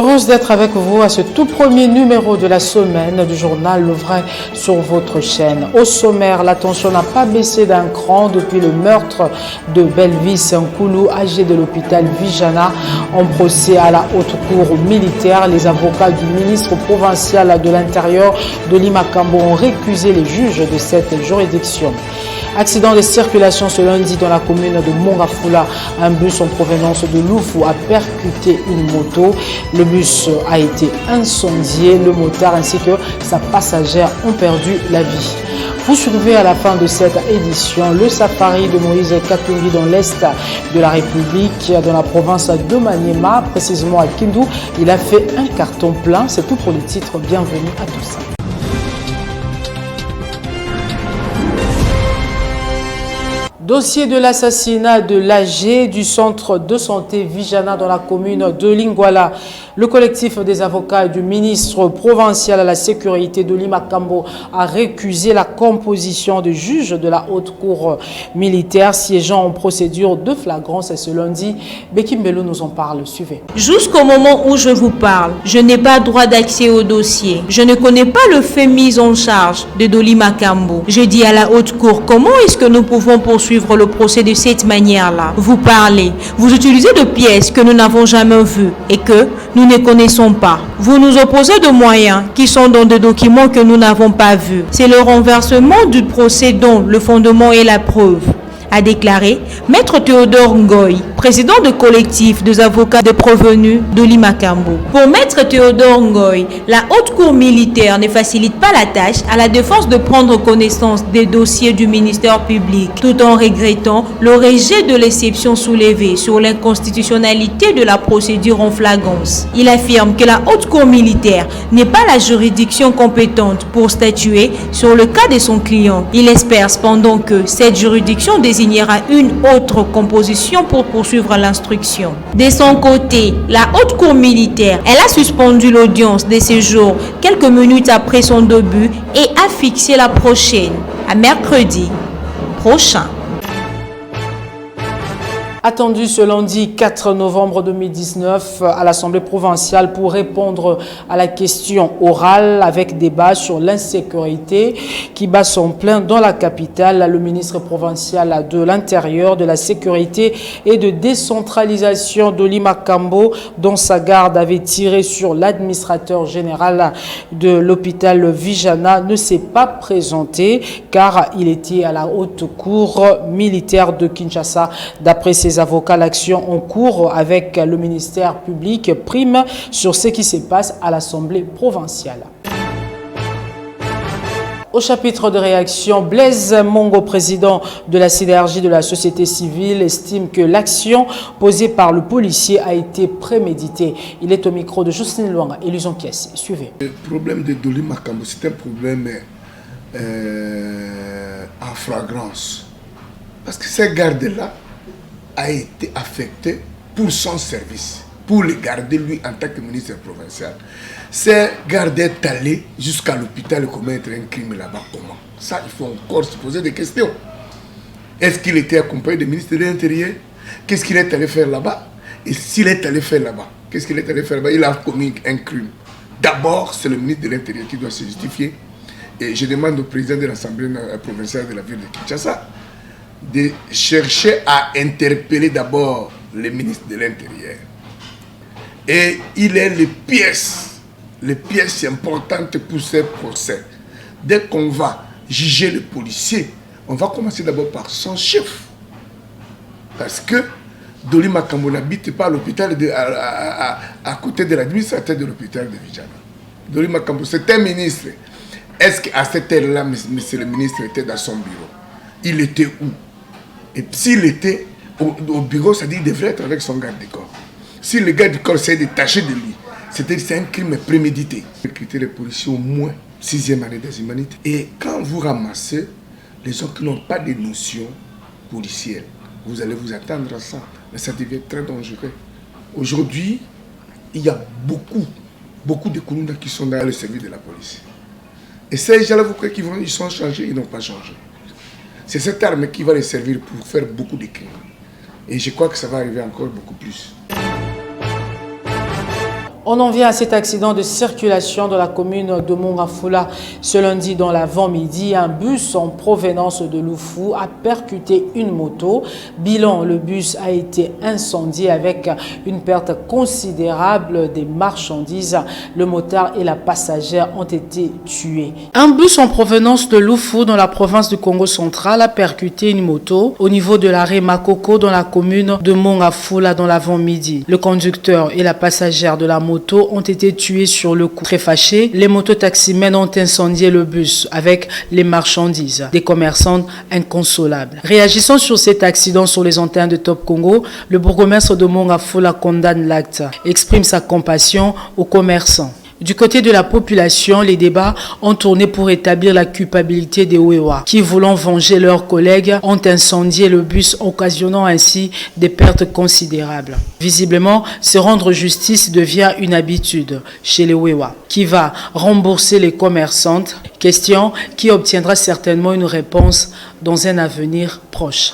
Heureuse d'être avec vous à ce tout premier numéro de la semaine du journal Le Vrai sur votre chaîne. Au sommaire, la tension n'a pas baissé d'un cran depuis le meurtre de Belvis Nkoulou, âgé de l'hôpital Vijana, en procès à la haute cour militaire. Les avocats du ministre provincial de l'Intérieur Dolly Makambo ont récusé les juges de cette juridiction. Accident de circulation ce lundi dans la commune de Mongafula. Un bus en provenance de Loufou a percuté une moto. Le bus a été incendié. Le motard ainsi que sa passagère ont perdu la vie. Vous suivez à la fin de cette édition le safari de Moïse Katumbi dans l'est de la République, dans la province de Maniema, précisément à Kindu. Il a fait un carton plein. C'est tout pour les titres. Bienvenue à tous. Dossier de l'assassinat de l'AG du centre de santé Vijana dans la commune de Lingwala. Le collectif des avocats du ministre provincial à la sécurité Dolly Makambo a récusé la composition de juges de la haute cour militaire siégeant en procédure de flagrance. Et ce lundi, Bekimbelo nous en parle. Suivez. Jusqu'au moment où je vous parle, je n'ai pas droit d'accès au dossier. Je ne connais pas le fait mis en charge de Dolly Makambo. Je dis à la haute cour, comment est-ce que nous pouvons poursuivre le procès de cette manière-là? Vous parlez, vous utilisez de pièces que nous n'avons jamais vues et que nous ne connaissons pas. Vous nous opposez de moyens qui sont dans des documents que nous n'avons pas vus. C'est le renversement du procès dont le fondement est la preuve, a déclaré Maître Théodore Ngoy, président du collectif des avocats de prévenus Dolly Makambo. Pour Maître Théodore Ngoy, la haute cour militaire ne facilite pas la tâche à la défense de prendre connaissance des dossiers du ministère public, tout en regrettant le rejet de l'exception soulevée sur l'inconstitutionnalité de la procédure en flagrance. Il affirme que la haute cour militaire n'est pas la juridiction compétente pour statuer sur le cas de son client. Il espère cependant que cette juridiction désignera une autre composition pour poursuivre l'instruction. De son côté, la haute cour militaire, elle a suspendu l'audience de ce jour quelques minutes après son début et a fixé la prochaine à mercredi prochain. Attendu ce lundi 4 novembre 2019 à l'Assemblée provinciale pour répondre à la question orale avec débat sur l'insécurité qui bat son plein dans la capitale. Le ministre provincial de l'Intérieur, de la Sécurité et de décentralisation Dolly Makambo, dont sa garde avait tiré sur l'administrateur général de l'hôpital Vijana, ne s'est pas présenté car il était à la haute cour militaire de Kinshasa. D'après ses avocats, l'action en cours avec le ministère public prime sur ce qui se passe à l'Assemblée provinciale. Au chapitre de réaction, Blaise Mongo, président de la sidérurgie de la société civile, estime que l'action posée par le policier a été préméditée. Il est au micro de Justine Luanga et Luzon Kiesi. Suivez. Le problème de Dolly Makambo, c'est un problème en flagrance. Parce que ces gardes-là a été affecté pour son service, pour le garder lui en tant que ministre provincial. Ces gardes est allé jusqu'à l'hôpital commettre un crime là-bas. Comment? Ça, il faut encore se poser des questions. Est-ce qu'il était accompagné du ministre de l'Intérieur? Qu'est-ce qu'il est allé faire là-bas? Et s'il est allé faire là-bas, qu'est-ce qu'il est allé faire là-bas? Il a commis un crime. D'abord, c'est le ministre de l'Intérieur qui doit se justifier. Et je demande au président de l'Assemblée provinciale de la ville de Kinshasa de chercher à interpeller d'abord le ministre de l'Intérieur. Et il est les pièces importantes pour ces procès. Dès qu'on va juger le policier, on va commencer d'abord par son chef. Parce que Dolly Makambo n'habite pas à l'hôpital à côté de l'administrateur de l'hôpital de Vijana. Dolly Makambo, c'est un ministre. Est-ce qu'à cette heure-là, monsieur le ministre était dans son bureau? Il était où? Et s'il était au bureau, ça dit qu'il devrait être avec son garde du corps. Si le garde du corps s'est détaché de lui, c'est un crime prémédité. Recruter les policiers au moins 6e année des humanités. Et quand vous ramassez les gens qui n'ont pas de notions policières, vous allez vous attendre à ça. Mais ça devient très dangereux. Aujourd'hui, il y a beaucoup de Kulunda qui sont dans le service de la police. Et ces gens-là, vous croyez qu'ils sont changés? Ils n'ont pas changé. C'est cette arme qui va les servir pour faire beaucoup de crimes. Et je crois que ça va arriver encore beaucoup plus. On en vient à cet accident de circulation dans la commune de Mongafula ce lundi dans l'avant-midi. Un bus en provenance de Loufou a percuté une moto. Bilan, le bus a été incendié avec une perte considérable des marchandises. Le motard et la passagère ont été tués. Un bus en provenance de Loufou dans la province du Congo central a percuté une moto au niveau de l'arrêt Makoko dans la commune de Mongafula dans l'avant-midi. Le conducteur et la passagère de la moto ont été tués sur le coup. Très fâchés, les mototaximens ont incendié le bus avec les marchandises des commerçants inconsolables. Réagissant sur cet accident sur les antennes de Top Congo, le bourgmestre de Mongafula condamne l'acte, exprime sa compassion aux commerçants. Du côté de la population, les débats ont tourné pour établir la culpabilité des Wewa, qui, voulant venger leurs collègues, ont incendié le bus, occasionnant ainsi des pertes considérables. Visiblement, se rendre justice devient une habitude chez les Wewa, qui va rembourser les commerçantes, question qui obtiendra certainement une réponse dans un avenir proche.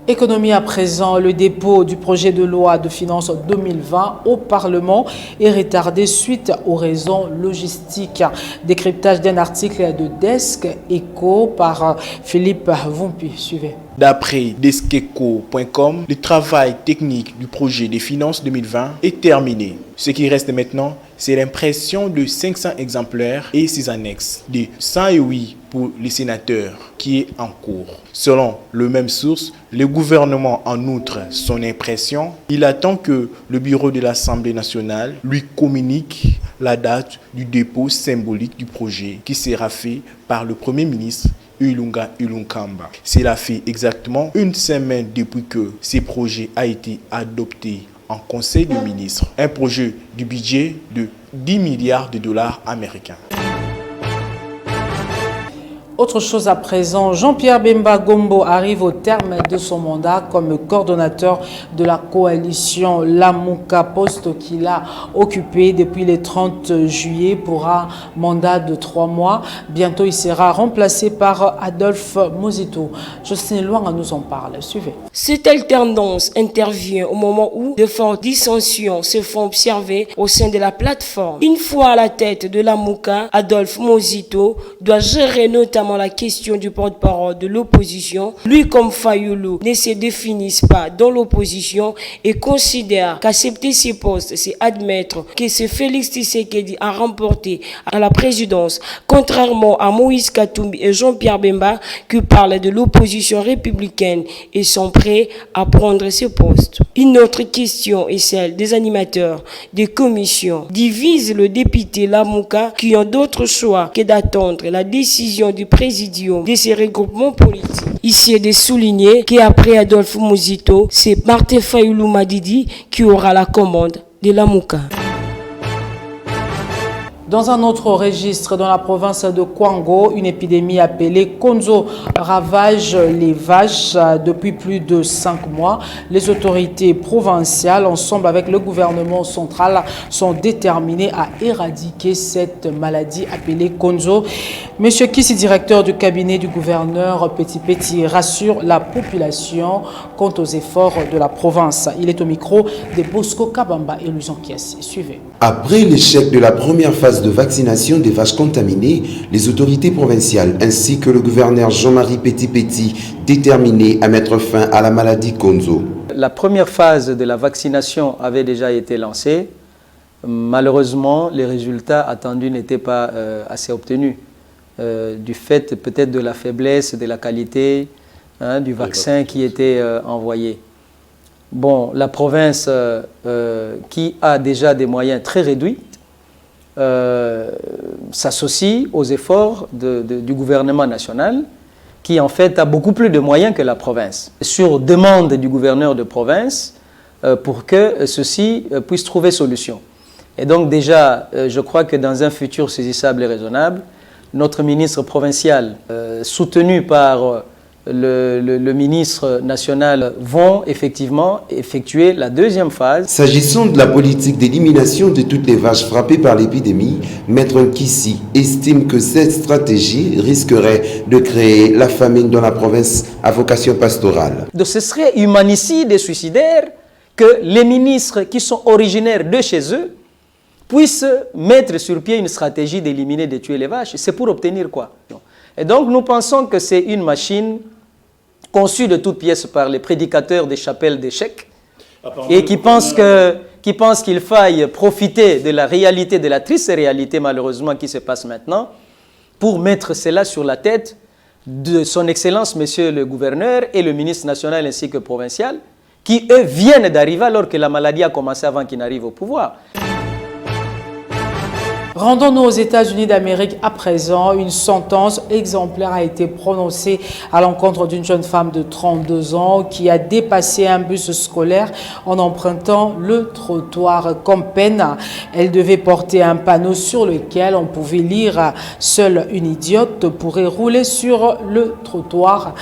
Économie à présent, le dépôt du projet de loi de finances 2020 au Parlement est retardé suite aux raisons logistiques. Décryptage d'un article de Desk Eco par Philippe Vumpi. Suivez. D'après deskeco.com, le travail technique du projet des finances 2020 est terminé. Ce qui reste maintenant, c'est l'impression de 500 exemplaires et ses annexes, de 108 pour les sénateurs, qui est en cours. Selon le même source, le gouvernement en outre son impression. Il attend que le bureau de l'Assemblée nationale lui communique la date du dépôt symbolique du projet qui sera fait par le Premier ministre Ilunga Ilunkamba. Cela fait exactement une semaine depuis que ce projet a été adopté en Conseil des ministres. Un projet du budget de 10 milliards de dollars américains. Autre chose à présent, Jean-Pierre Bemba Gombo arrive au terme de son mandat comme coordonnateur de la coalition Lamuka, poste qu'il a occupé depuis le 30 juillet pour un mandat de 3 mois. Bientôt, il sera remplacé par Adolphe Mozito. Jocelyne Luanga nous en parle. Suivez. Cette alternance intervient au moment où de fortes dissensions se font observer au sein de la plateforme. Une fois à la tête de Lamuka, Adolphe Mozito doit gérer notamment la question du porte-parole de l'opposition. Lui, comme Fayoulou, ne se définissent pas dans l'opposition et considère qu'accepter ces postes, c'est admettre que c'est Félix Tshisekedi a remporté à la présidence, contrairement à Moïse Katumbi et Jean-Pierre Bemba qui parlent de l'opposition républicaine et sont prêts à prendre ces postes. Une autre question est celle des animateurs des commissions. Divise le député Lamuka qui ont d'autres choix que d'attendre la décision du présidium de ces regroupements politiques. Ici est de souligner qu'après Adolphe Mozito, c'est Martin Fayoulou Madidi qui aura la commande de Lamuka. Dans un autre registre, dans la province de Kwango, une épidémie appelée Konzo ravage les vaches depuis plus de 5 mois. Les autorités provinciales, ensemble avec le gouvernement central, sont déterminées à éradiquer cette maladie appelée Konzo. Monsieur Kissi, directeur du cabinet du gouverneur Petit, rassure la population quant aux efforts de la province. Il est au micro de Bosco Kabamba et Luison Kiassi. Suivez. Après l'échec de la première phase de vaccination des vaches contaminées, les autorités provinciales ainsi que le gouverneur Jean-Marie Petit déterminés à mettre fin à la maladie Konzo. La première phase de la vaccination avait déjà été lancée. Malheureusement, les résultats attendus n'étaient pas assez obtenus. Du fait peut-être de la faiblesse de la qualité du vaccin qui était envoyé. Bon, la province qui a déjà des moyens très réduits s'associe aux efforts du gouvernement national qui en fait a beaucoup plus de moyens que la province. Sur demande du gouverneur de province pour que ceux-ci puissent trouver solution. Et donc déjà, je crois que dans un futur saisissable et raisonnable, notre ministre provincial, soutenu par le ministre national, vont effectivement effectuer la deuxième phase. S'agissant de la politique d'élimination de toutes les vaches frappées par l'épidémie, Maître Kissi estime que cette stratégie risquerait de créer la famine dans la province à vocation pastorale. Ce serait humanicide et suicidaire que les ministres qui sont originaires de chez eux puissent mettre sur pied une stratégie d'éliminer, de tuer les vaches. C'est pour obtenir quoi? Et donc nous pensons que c'est une machine conçue de toutes pièces par les prédicateurs des chapelles d'échecs et qui pensent qu'il faille profiter de la réalité, de la triste réalité malheureusement qui se passe maintenant pour mettre cela sur la tête de son Excellence, Monsieur le Gouverneur et le ministre national ainsi que provincial, qui eux viennent d'arriver alors que la maladie a commencé avant qu'ils n'arrivent au pouvoir. Rendons-nous aux États-Unis d'Amérique à présent. Une sentence exemplaire a été prononcée à l'encontre d'une jeune femme de 32 ans qui a dépassé un bus scolaire en empruntant le trottoir comme peine. Elle devait porter un panneau sur lequel on pouvait lire « Seule une idiote pourrait rouler sur le trottoir ».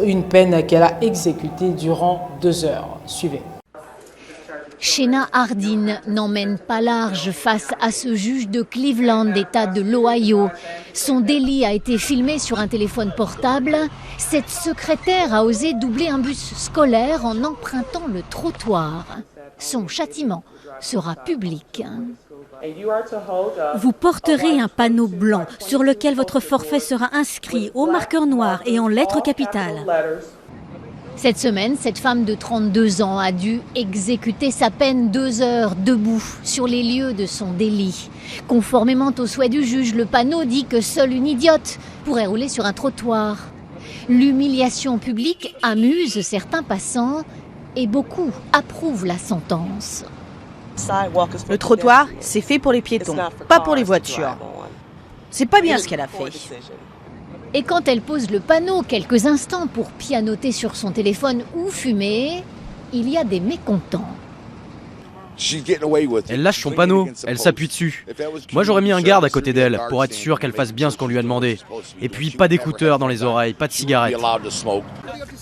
Une peine qu'elle a exécutée durant 2 heures. Suivez. Shena Hardin n'emmène pas large face à ce juge de Cleveland, État de l'Ohio. Son délit a été filmé sur un téléphone portable. Cette secrétaire a osé doubler un bus scolaire en empruntant le trottoir. Son châtiment sera public. Vous porterez un panneau blanc sur lequel votre forfait sera inscrit au marqueur noir et en lettres capitales. Cette semaine, cette femme de 32 ans a dû exécuter sa peine 2 heures debout sur les lieux de son délit. Conformément au souhait du juge, le panneau dit que seule une idiote pourrait rouler sur un trottoir. L'humiliation publique amuse certains passants et beaucoup approuvent la sentence. Le trottoir, c'est fait pour les piétons, pas pour les voitures. C'est pas bien ce qu'elle a fait. Et quand elle pose le panneau quelques instants pour pianoter sur son téléphone ou fumer, il y a des mécontents. Elle lâche son panneau, elle s'appuie dessus. Moi j'aurais mis un garde à côté d'elle pour être sûr qu'elle fasse bien ce qu'on lui a demandé. Et puis pas d'écouteurs dans les oreilles, pas de cigarettes.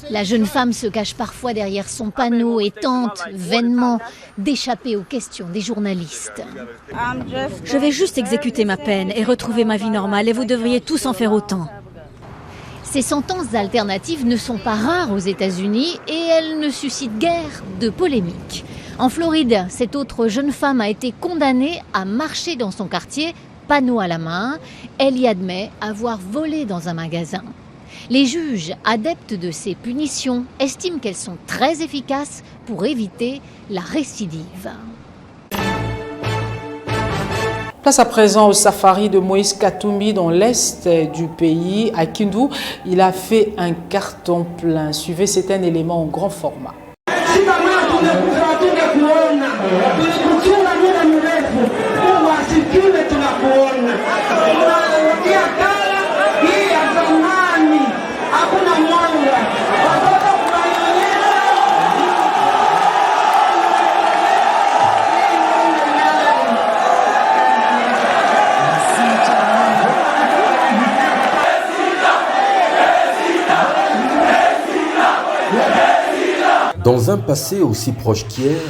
La jeune femme se cache parfois derrière son panneau et tente vainement d'échapper aux questions des journalistes. Je vais juste exécuter ma peine et retrouver ma vie normale et vous devriez tous en faire autant. Ces sentences alternatives ne sont pas rares aux États-Unis et elles ne suscitent guère de polémique. En Floride, cette autre jeune femme a été condamnée à marcher dans son quartier, panneau à la main. Elle y admet avoir volé dans un magasin. Les juges, adeptes de ces punitions, estiment qu'elles sont très efficaces pour éviter la récidive. Place à présent au safari de Moïse Katumbi dans l'est du pays, à Kindu. Il a fait un carton plein. Suivez, c'est un élément en grand format. Dans un passé aussi proche qu'hier,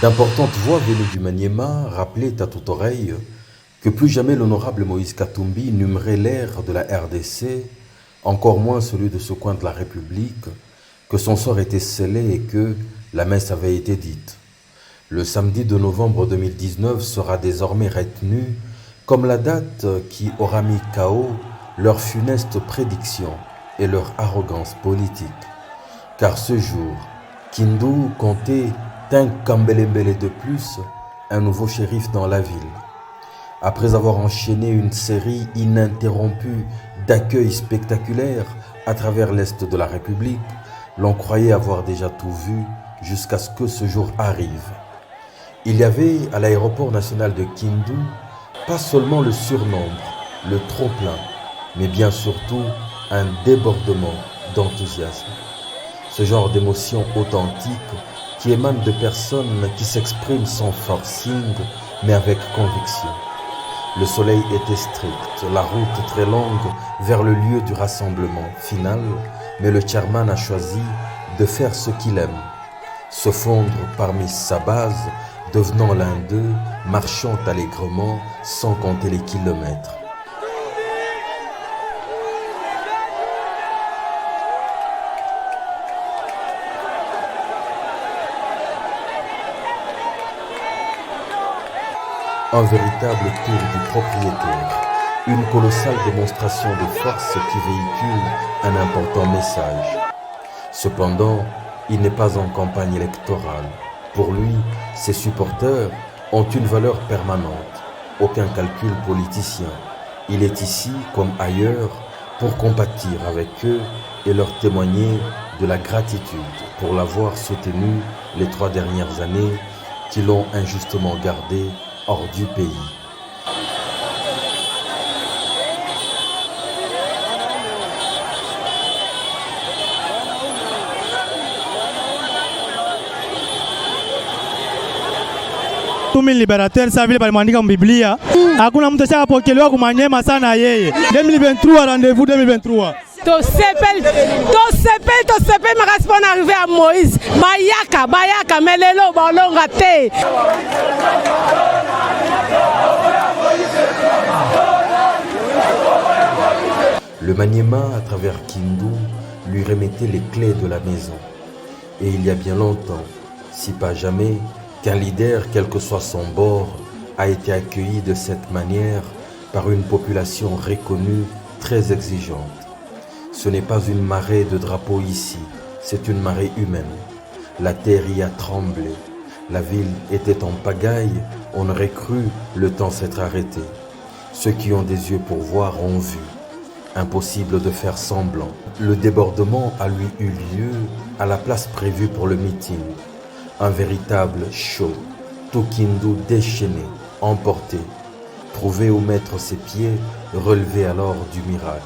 d'importantes voix venues du Maniema rappelaient à toute oreille que plus jamais l'honorable Moïse Katumbi n'hummerait l'air de la RDC, encore moins celui de ce coin de la République, que son sort était scellé et que la messe avait été dite. Le samedi de novembre 2019 sera désormais retenu comme la date qui aura mis KO leur funeste prédiction et leur arrogance politique. Car ce jour, Kindu comptait d'un Kambelembele de plus, un nouveau shérif dans la ville. Après avoir enchaîné une série ininterrompue d'accueils spectaculaires à travers l'Est de la République, l'on croyait avoir déjà tout vu jusqu'à ce que ce jour arrive. Il y avait à l'aéroport national de Kindu pas seulement le surnombre, le trop-plein, mais bien surtout un débordement d'enthousiasme. Ce genre d'émotion authentique qui émane de personnes qui s'expriment sans forcing, mais avec conviction. Le soleil était strict, la route très longue vers le lieu du rassemblement final, mais le chairman a choisi de faire ce qu'il aime, se fondre parmi sa base, devenant l'un d'eux, marchant allègrement sans compter les kilomètres. Un véritable tour du propriétaire. Une colossale démonstration de force qui véhicule un important message. Cependant, il n'est pas en campagne électorale. Pour lui, ses supporters ont une valeur permanente. Aucun calcul politicien. Il est ici, comme ailleurs, pour compatir avec eux et leur témoigner de la gratitude pour l'avoir soutenu les 3 dernières années qui l'ont injustement gardé hors du pays. Tumi liberateur sa vile balimandika mbiblia. Hakuna mtu ashapokelewa kumanyema sana yeye. 2023 rendez-vous 2023. Tosepel makasi pour arriver à Moïse. Bayaka melelo balonga te. Le Maniema, à travers Kindu, lui remettait les clés de la maison. Et il y a bien longtemps, si pas jamais, qu'un leader, quel que soit son bord, a été accueilli de cette manière par une population reconnue, très exigeante. Ce n'est pas une marée de drapeaux ici, c'est une marée humaine. La terre y a tremblé. La ville était en pagaille, on aurait cru le temps s'être arrêté. Ceux qui ont des yeux pour voir ont vu. Impossible de faire semblant. Le débordement a lui eu lieu à la place prévue pour le meeting. Un véritable show. Tout Kindu déchaîné, emporté. Trouvé où mettre ses pieds, relevé alors du miracle.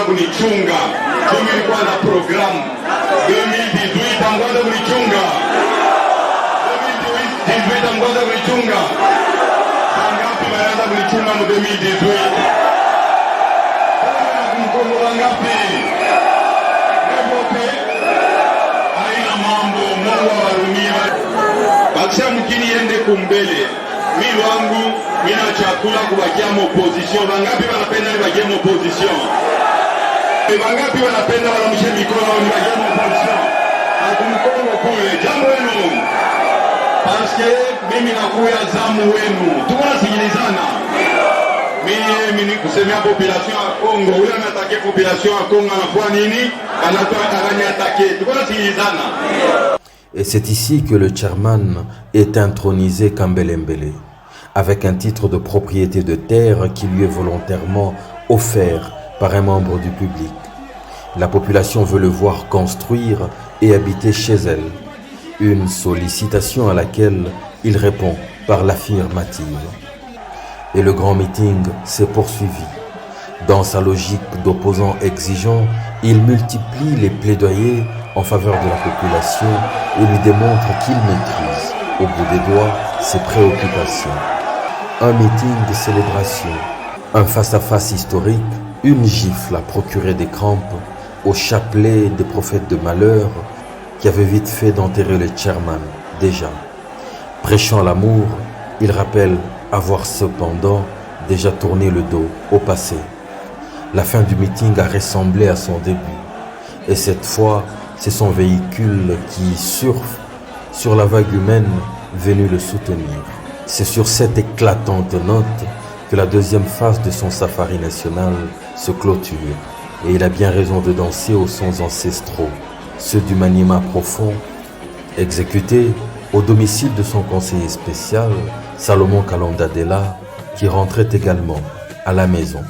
Kunichunga mimi nilikuwa na programu 2018 mwanzo kunichunga 2018 mwanzo kunichunga ngapi baraza kunichunga mu 2018 kumkongola ngapi nebote aina mambo Mungu awarumie bakisha mkini yende kumbele mimi wangu mina chakula kubakia mu opposition bangapi wanapenda nibakie mu opposition Wangapi wanapenda wanamshe mikono ni wajama opposition akumkongo kule jambo wenu parce que mimi nakuya zamu wenu tunasikilizana mimi kusemea population ya Kongo, ule anatake population ya Kongo anakuwa nini? Anataka tukona sikilizana. Et c'est ici que le chairman est intronisé Kambele-Mbele, avec un titre de propriété de terre qui lui est volontairement offert par un membre du public. La population veut le voir construire et habiter chez elle, une sollicitation à laquelle il répond par l'affirmative. Et le grand meeting s'est poursuivi. Dans sa logique d'opposant exigeant, il multiplie les plaidoyers en faveur de la population et lui démontre qu'il maîtrise, au bout des doigts, ses préoccupations. Un meeting de célébration, un face-à-face historique, une gifle a procuré des crampes au chapelet des prophètes de malheur qui avait vite fait d'enterrer le chairman, déjà. Prêchant l'amour, il rappelle avoir cependant déjà tourné le dos au passé. La fin du meeting a ressemblé à son début. Et cette fois, c'est son véhicule qui surfe sur la vague humaine venue le soutenir. C'est sur cette éclatante note que la deuxième phase de son safari national se clôture. Et il a bien raison de danser aux sons ancestraux, ceux du Maniema profond, exécutés au domicile de son conseiller spécial, Salomon Kalondadela, qui rentrait également à la maison.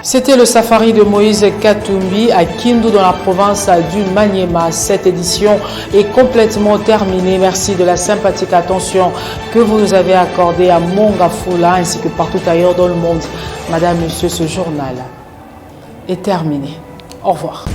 C'était le safari de Moïse Katumbi à Kindu dans la province du Maniema. Cette édition est complètement terminée. Merci de la sympathique attention que vous nous avez accordée à Mongafula ainsi que partout ailleurs dans le monde. Madame, Monsieur, ce journal est terminé. Au revoir.